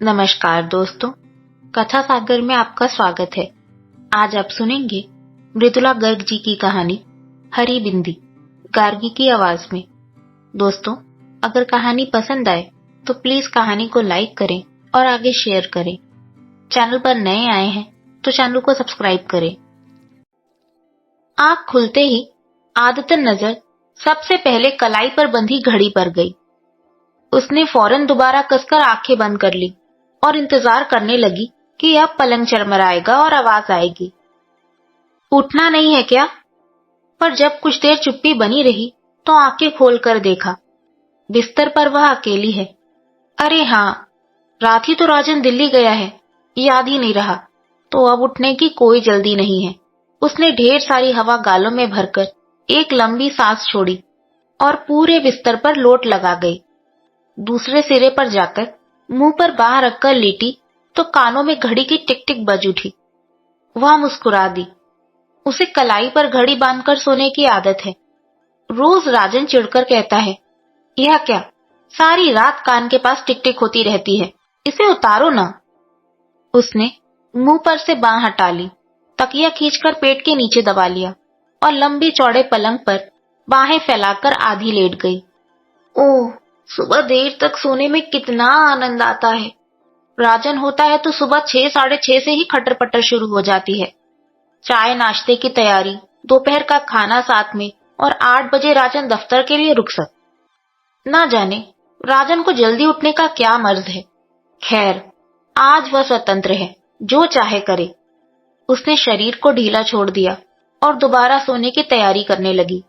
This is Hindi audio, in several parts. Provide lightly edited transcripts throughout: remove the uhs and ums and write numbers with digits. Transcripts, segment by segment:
नमस्कार दोस्तों, कथा सागर में आपका स्वागत है। आज आप सुनेंगे मृदुला गर्ग जी की कहानी हरी बिंदी, गार्गी की आवाज में। दोस्तों, अगर कहानी पसंद आए तो प्लीज कहानी को लाइक करें और आगे शेयर करें। चैनल पर नए आए हैं तो चैनल को सब्सक्राइब करें। आंख खुलते ही आदतन नजर सबसे पहले कलाई पर बंधी घड़ी पर गई। उसने फौरन दोबारा कसकर आंखें बंद कर ली और इंतजार करने लगी कि अब पलंग चरमराएगा और आवाज आएगी। उठना नहीं है क्या? पर जब कुछ देर चुप्पी बनी रही तो आंखें खोलकर देखा, बिस्तर पर वह अकेली है। अरे हाँ, रात ही तो राजन दिल्ली गया है, याद ही नहीं रहा। तो अब उठने की कोई जल्दी नहीं है। उसने ढेर सारी हवा गालों में भरकर एक लंबी सांस छोड़ी और पूरे बिस्तर पर लोट लगा गई। दूसरे सिरे पर जाकर मुंह पर बांह रखकर लेटी तो कानों में घड़ी की टिक टिक बज उठी। वह मुस्कुरा दी। उसे कलाई पर घड़ी बांधकर सोने की आदत है। रोज राजन चिढ़कर कहता है, यह क्या, सारी रात कान के पास टिक टिक होती रहती है, इसे उतारो ना। उसने मुंह पर से बांह हटा ली, तकिया खींचकर पेट के नीचे दबा लिया और लंबे चौड़े पलंग पर बाहें फैलाकर आधी लेट गई। ओह, सुबह देर तक सोने में कितना आनंद आता है। राजन होता है तो सुबह 6 साढ़े 6 से ही खटर पटर शुरू हो जाती है। चाय नाश्ते की तैयारी, दोपहर का खाना साथ में और 8 बजे राजन दफ्तर के लिए रुखसत। ना जाने राजन को जल्दी उठने का क्या मर्ज है। खैर, आज वह स्वतंत्र है, जो चाहे करे। उसने शरीर को ढीला छोड़ दिया और दोबारा सोने की तैयारी करने लगी।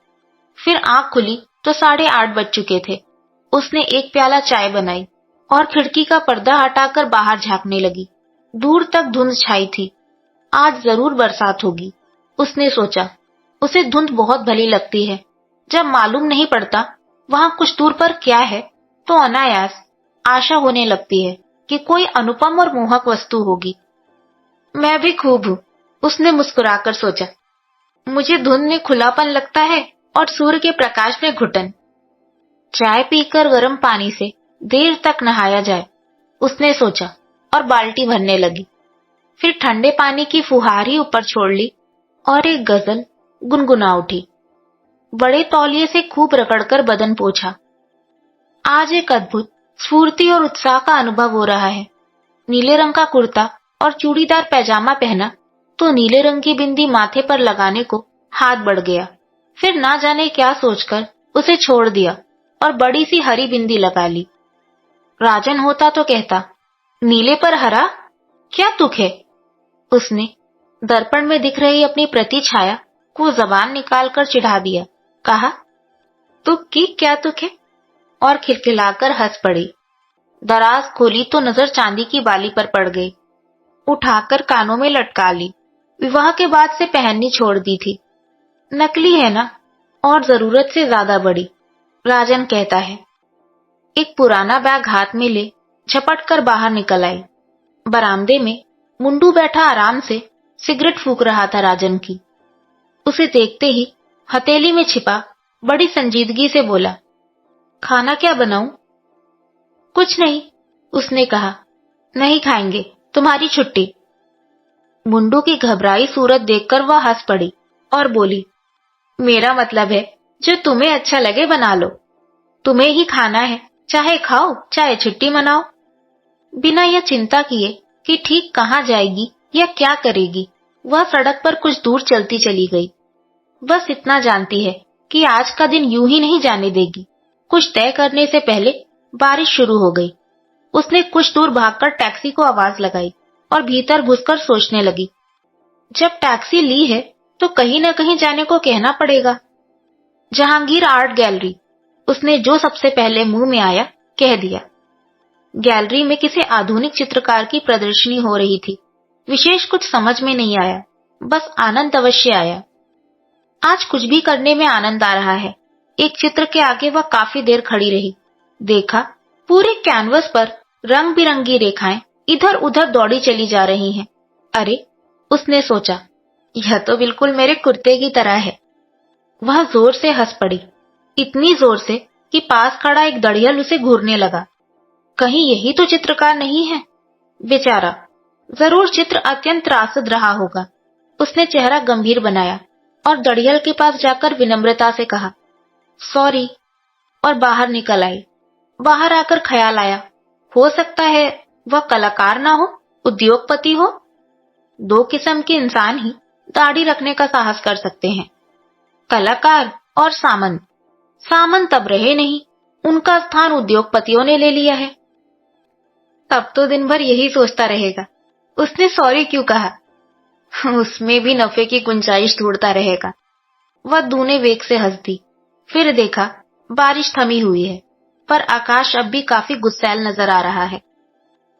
फिर आंख खुली तो 8:30 बज चुके थे। उसने एक प्याला चाय बनाई और खिड़की का पर्दा हटाकर बाहर झांकने लगी। दूर तक धुंध छाई थी। आज जरूर बरसात होगी, उसने सोचा। उसे धुंध बहुत भली लगती है। जब मालूम नहीं पड़ता वहां कुछ दूर पर क्या है तो अनायास आशा होने लगती है कि कोई अनुपम और मोहक वस्तु होगी। मैं भी खूब हूं, उसने मुस्कुराकर सोचा। मुझे धुंध में खुलापन लगता है और सूर्य के प्रकाश में घुटन। चाय पीकर गर्म पानी से देर तक नहाया जाए, उसने सोचा और बाल्टी भरने लगी। फिर ठंडे पानी की फुहार ही ऊपर छोड़ ली और एक गजल गुनगुना उठी। बड़े तौलिए से खूब रगड़कर बदन पोंछा। आज एक अद्भुत स्फूर्ति और उत्साह का अनुभव हो रहा है। नीले रंग का कुर्ता और चूड़ीदार पैजामा पहना तो नीले रंग की बिंदी माथे पर लगाने को हाथ बढ़ गया। फिर ना जाने क्या सोचकर उसे छोड़ दिया और बड़ी सी हरी बिंदी लगा ली। राजन होता तो कहता, नीले पर हरा, क्या तुक है? उसने दर्पण में दिख रही अपनी प्रतिछाया को जबान निकालकर चिढ़ा दिया। कहा, तुक की क्या तुक है? और खिलखिलाकर हंस पड़ी। दराज खोली तो नजर चांदी की बाली पर पड़ गई। उठाकर कानों में लटका ली। विवाह के बाद से पहननी छोड़ दी थी। नकली है ना, और जरूरत से ज्यादा बड़ी, राजन कहता है। एक पुराना बैग हाथ में ले झपट कर बाहर निकल आई। बरामदे में मुंडू बैठा आराम से सिगरेट फूंक रहा था राजन की। उसे देखते ही हथेली में छिपा बड़ी संजीदगी से बोला, खाना क्या बनाऊं? कुछ नहीं, उसने कहा। नहीं खाएंगे, तुम्हारी छुट्टी। मुंडू की घबराई सूरत देखकर वह हंस पड़ी और बोली, मेरा मतलब है जो तुम्हें अच्छा लगे बना लो। तुम्हें ही खाना है, चाहे खाओ चाहे छुट्टी मनाओ। बिना यह चिंता किए कि ठीक कहाँ जाएगी या क्या करेगी, वह सड़क पर कुछ दूर चलती चली गई। बस इतना जानती है कि आज का दिन यूं ही नहीं जाने देगी। कुछ तय करने से पहले बारिश शुरू हो गई। उसने कुछ दूर भागकर टैक्सी को आवाज लगाई और भीतर घुसकर सोचने लगी। जब टैक्सी ली है तो कहीं न कहीं जाने को कहना पड़ेगा। जहांगीर आर्ट गैलरी, उसने जो सबसे पहले मुंह में आया कह दिया। गैलरी में किसी आधुनिक चित्रकार की प्रदर्शनी हो रही थी। विशेष कुछ समझ में नहीं आया, बस आनंद अवश्य आया। आज कुछ भी करने में आनंद आ रहा है। एक चित्र के आगे वह काफी देर खड़ी रही। देखा, पूरे कैनवस पर रंग बिरंगी रेखाएं इधर उधर दौड़ी चली जा रही हैं। अरे, उसने सोचा, यह तो बिल्कुल मेरे कुर्ते की तरह है। वह जोर से हंस पड़ी, इतनी जोर से कि पास खड़ा एक दड़ियल उसे घूरने लगा। कहीं यही तो चित्रकार नहीं है बेचारा, जरूर चित्र अत्यंत त्रासद रहा होगा। उसने चेहरा गंभीर बनाया और दड़ियल के पास जाकर विनम्रता से कहा, सॉरी, और बाहर निकल आई। बाहर आकर ख्याल आया, हो सकता है वह कलाकार ना हो, उद्योगपति हो। दो किस्म के इंसान ही दाढ़ी रखने का साहस कर सकते हैं, कलाकार और सामंत। सामंत अब रहे नहीं, उनका स्थान उद्योगपतियों ने ले लिया है। तब तो दिन भर यही सोचता रहेगा, उसने सॉरी क्यों कहा। उसमें भी नफे की गुंजाइश ढूंढता रहेगा। वह दूने वेग से हंस दी। फिर देखा, बारिश थमी हुई है, पर आकाश अब भी काफी गुस्सैल नजर आ रहा है।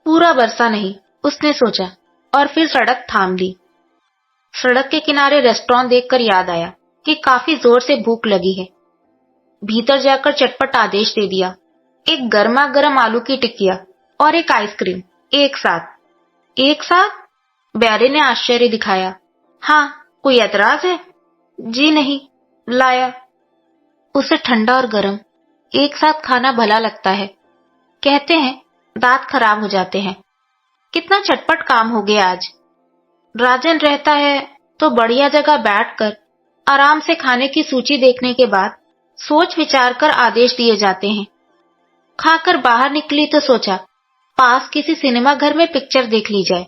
पूरा बरसा नहीं, उसने सोचा, और फिर सड़क थाम ली। सड़क के किनारे रेस्टोरेंट देखकर याद आया कि काफी जोर से भूख लगी है। भीतर जाकर चटपट आदेश दे दिया, एक गर्मा गर्म आलू की टिक्किया और एक आइसक्रीम, एक साथ। एक साथ? ब्यारे ने आश्चर्य दिखाया। हाँ, कोई एतराज है? जी नहीं, लाया। उसे ठंडा और गर्म एक साथ खाना भला लगता है। कहते हैं दांत खराब हो जाते हैं। कितना चटपट काम हो गया आज। राजन रहता है तो बढ़िया जगह बैठकर आराम से खाने की सूची देखने के बाद सोच विचार कर आदेश दिए जाते हैं। खाकर बाहर निकली तो सोचा, पास किसी सिनेमा घर में पिक्चर देख ली जाए।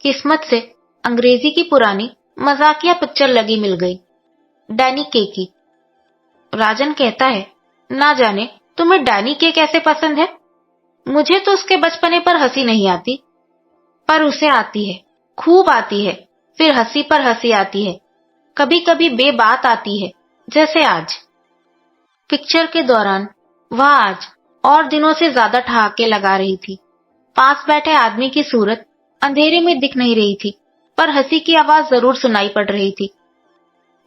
किस्मत से अंग्रेजी की पुरानी मजाकिया पिक्चर लगी मिल गई, डैनी के की। राजन कहता है, ना जाने तुम्हें डैनी के कैसे पसंद है। मुझे तो उसके बचपने पर हंसी नहीं आती, पर उसे आती है, खूब आती है। फिर हंसी पर हंसी आती है, कभी कभी बेबात आती है, जैसे आज। पिक्चर के दौरान वह आज और दिनों से ज्यादा ठहाके लगा रही थी। पास बैठे आदमी की सूरत अंधेरे में दिख नहीं रही थी, पर हंसी की आवाज जरूर सुनाई पड़ रही थी।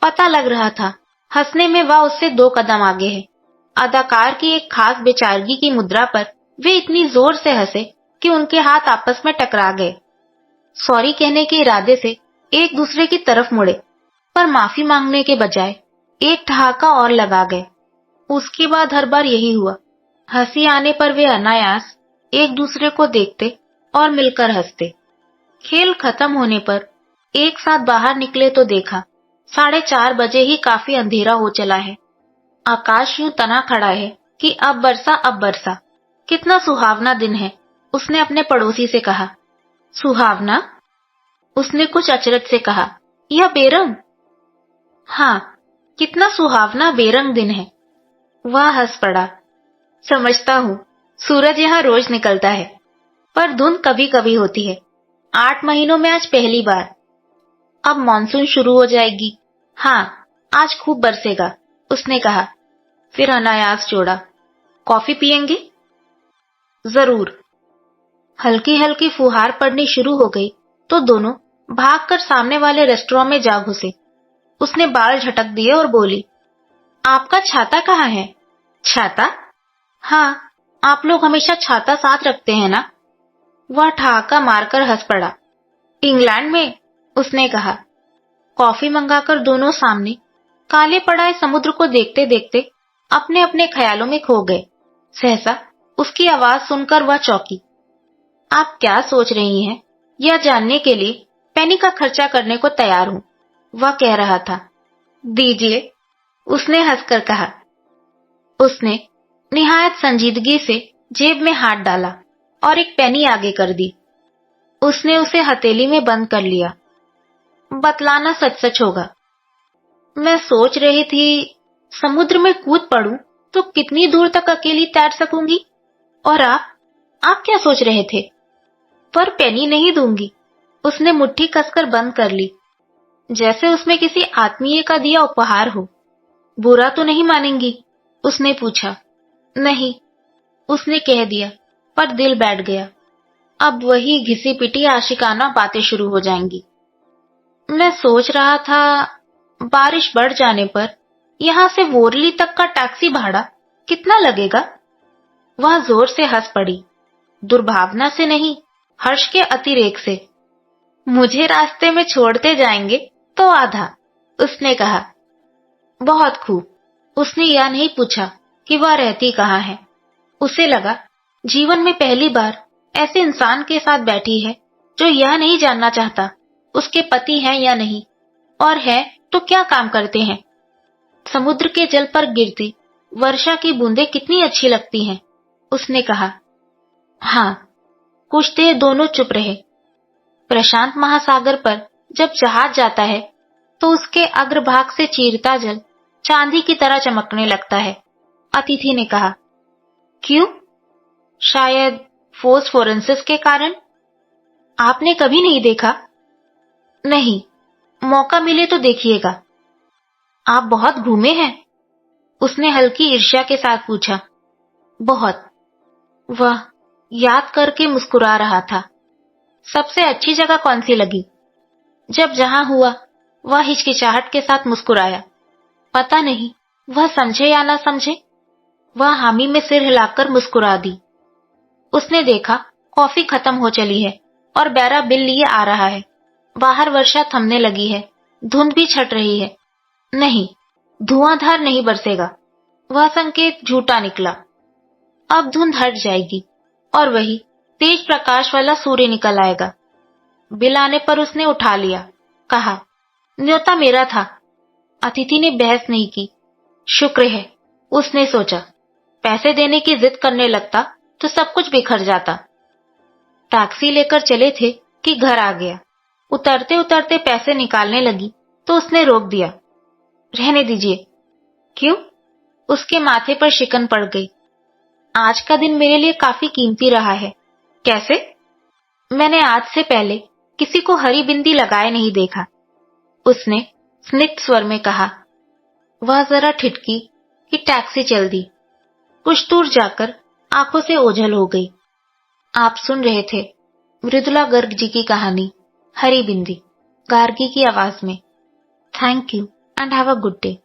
पता लग रहा था हंसने में वह उससे 2 कदम आगे है। अदाकार की एक खास बेचारगी की मुद्रा पर वे इतनी जोर से हंसे कि उनके हाथ आपस में टकरा गए। सॉरी कहने के इरादे से एक दूसरे की तरफ मुड़े, पर माफी मांगने के बजाय एक ठहाका और लगा गए। उसके बाद हर बार यही हुआ। हंसी आने पर वे अनायास एक दूसरे को देखते और मिलकर हंसते। खेल खत्म होने पर एक साथ बाहर निकले तो देखा 4:30 बजे ही काफी अंधेरा हो चला है। आकाश यूं तना खड़ा है कि अब बरसा अब बरसा। कितना सुहावना दिन है, उसने अपने पड़ोसी से कहा। सुहावना? उसने कुछ अचरज से कहा, यह बेरंग? हाँ, कितना सुहावना बेरंग दिन है। वह हंस पड़ा। समझता हूँ, सूरज यहाँ रोज निकलता है, पर धुंध कभी कभी होती है। 8 महीनों में आज पहली बार। अब मानसून शुरू हो जाएगी। हाँ, आज खूब बरसेगा, उसने कहा। फिर अनायास जोड़ा, कॉफी पियेंगे? जरूर। हल्की हल्की फुहार पड़नी शुरू हो गई तो दोनों भागकर सामने वाले रेस्टोरेंट में जा घुसे। उसने बाल झटक दिए और बोली, आपका छाता कहाँ है? छाता? हाँ, आप लोग हमेशा छाता साथ रखते हैं ना? वह ठहाका मारकर हंस पड़ा। इंग्लैंड में? उसने कहा। कॉफी मंगाकर दोनों सामने काले पड़ाए समुद्र को देखते देखते अपने अपने ख्यालों में खो गए। सहसा उसकी आवाज सुनकर वह चौंकी। आप क्या सोच रही हैं, यह जानने के लिए पेनी का खर्चा करने को तैयार हूं, वह कह रहा था। दीजिए, उसने हंसकर कहा। उसने निहायत संजीदगी से जेब में हाथ डाला और एक पेनी आगे कर दी। उसने उसे हथेली में बंद कर लिया। बतलाना सच सच होगा। मैं सोच रही थी, समुद्र में कूद पड़ूं तो कितनी दूर तक अकेली तैर सकूंगी। और आप क्या सोच रहे थे? पर पेनी नहीं दूंगी। उसने मुट्ठी कसकर बंद कर ली, जैसे उसमें किसी आत्मीय का दिया उपहार हो। बुरा तो नहीं मानेंगी? उसने पूछा। नहीं, उसने कह दिया, पर दिल बैठ गया। अब वही घिसी पिटी आशिकाना बातें शुरू हो जाएंगी। मैं सोच रहा था, बारिश बढ़ जाने पर यहाँ से वोरली तक का टैक्सी भाड़ा कितना लगेगा? वह जोर से हंस पड़ी, दुर्भावना से नहीं, हर्ष के अतिरेक से। मुझे रास्ते में छोड़ते जाएंगे तो आधा, उसने कहा। बहुत खूब। उसने यह नहीं पूछा कि वह रहती कहाँ है। उसे लगा जीवन में पहली बार ऐसे इंसान के साथ बैठी है जो यह नहीं जानना चाहता उसके पति हैं या नहीं, और है तो क्या काम करते हैं। समुद्र के जल पर गिरती वर्षा की बूंदें कितनी अच्छी लगती हैं, उसने कहा। हाँ। कुछ देर दोनों चुप रहे। प्रशांत महासागर पर जब जहाज जाता है तो उसके अग्रभाग से चीरता जल चांदी की तरह चमकने लगता है, अतिथि ने कहा। क्यों? शायद फोस्फोरेंसिस के कारण। आपने कभी नहीं देखा? नहीं, मौका मिले तो देखिएगा। आप बहुत घूमे हैं? उसने हल्की ईर्ष्या के साथ पूछा। बहुत। वह याद करके मुस्कुरा रहा था। सबसे अच्छी जगह कौन सी लगी? जब जहां हुआ वह हिचकिचाहट के साथ मुस्कुराया। पता नहीं वह समझे या ना समझे, वह हामी में सिर हिलाकर मुस्कुरा दी। उसने देखा कॉफी खत्म हो चली है और बैरा बिल लिए आ रहा है। बाहर वर्षा थमने लगी है, धुंध भी छट रही है। नहीं, धुआंधार नहीं बरसेगा। वह संकेत झूठा निकला। अब धुंध हट जाएगी और वही तेज प्रकाश वाला सूर्य निकल आएगा। बिल आने पर उसने उठा लिया, कहा, न्योता मेरा था। अतिथि ने बहस नहीं की। शुक्र है, उसने सोचा। पैसे देने की जिद करने लगता तो सब कुछ बिखर जाता। टैक्सी लेकर चले थे कि घर आ गया। उतरते उतरते पैसे निकालने लगी तो उसने रोक दिया। रहने दीजिए। क्यों? उसके माथे पर शिकन पड़ गई। आज का दिन मेरे लिए काफी कीमती रहा है। कैसे? मैंने आज से पहले किसी को हरी बिंदी लगाए नहीं देखा, उसने स्निग्ध स्वर में कहा। वह जरा ठिठकी कि टैक्सी चल दी। कुछ दूर जाकर आंखों से ओझल हो गई। आप सुन रहे थे मृदुला गर्ग जी की कहानी हरी बिंदी, गार्गी की आवाज में। Thank you and have a good day.